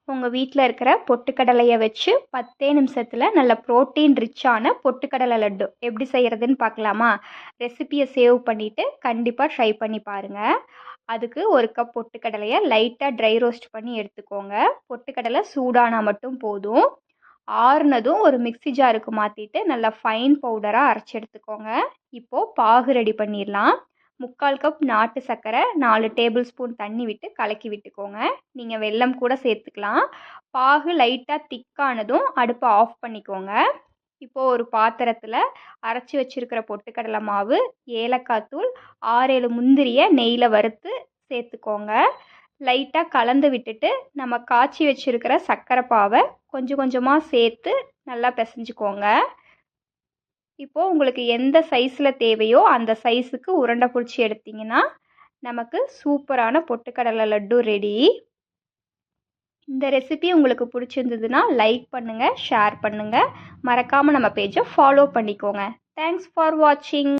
உங்கள் வீட்டில் இருக்கிற பொட்டுக்கடலையை வச்சு 10 நிமிஷத்தில் நல்ல ப்ரோட்டீன் ரிச்சான பொட்டுக்கடலை லட்டு எப்படி செய்கிறதுன்னு பார்க்கலாமா? ரெசிபியை சேவ் பண்ணிவிட்டு கண்டிப்பாக ட்ரை பண்ணி பாருங்கள். அதுக்கு ஒரு கப் பொட்டுக்கடலையை லைட்டாக ட்ரை ரோஸ்ட் பண்ணி எடுத்துக்கோங்க. பொட்டுக்கடலை சூடானா மட்டும் போதும். ஆறுனதும் ஒரு மிக்ஸி ஜாருக்கு மாற்றிட்டு நல்லா ஃபைன் பவுடராக அரைச்சி எடுத்துக்கோங்க. இப்போது பாகு ரெடி பண்ணிடலாம். 3/4 கப் நாட்டு சர்க்கரை, 4 டேபிள் ஸ்பூன் தண்ணி விட்டு கலக்கி விட்டுக்கோங்க. நீங்கள் வெல்லம் கூட சேர்த்துக்கலாம். பாகு லைட்டாக திக்கானதும் அடுப்பை ஆஃப் பண்ணிக்கோங்க. இப்போது ஒரு பாத்திரத்தில் அரைச்சி வச்சுருக்கிற பொட்டுக்கடலை மாவு, ஏலக்காய் தூள், 6-7 முந்திரியை நெய்யில் வறுத்து சேர்த்துக்கோங்க. லைட்டாக கலந்து விட்டுட்டு நம்ம காய்ச்சி வச்சுருக்கிற சர்க்கரை பாவை கொஞ்சம் கொஞ்சமாக சேர்த்து நல்லா பிசைஞ்சுக்கோங்க. இப்போது உங்களுக்கு எந்த சைஸில் தேவையோ அந்த சைஸுக்கு உருண்டை பிடிச்சி எடுத்திங்கன்னா நமக்கு சூப்பரான பொட்டுக்கடலை லட்டு ரெடி. இந்த ரெசிபி உங்களுக்கு பிடிச்சிருந்ததுன்னா லைக் பண்ணுங்கள், ஷேர் பண்ணுங்கள், மறக்காமல் நம்ம பேஜை ஃபாலோ பண்ணிக்கோங்க. தேங்க்ஸ் ஃபார் வாட்சிங்.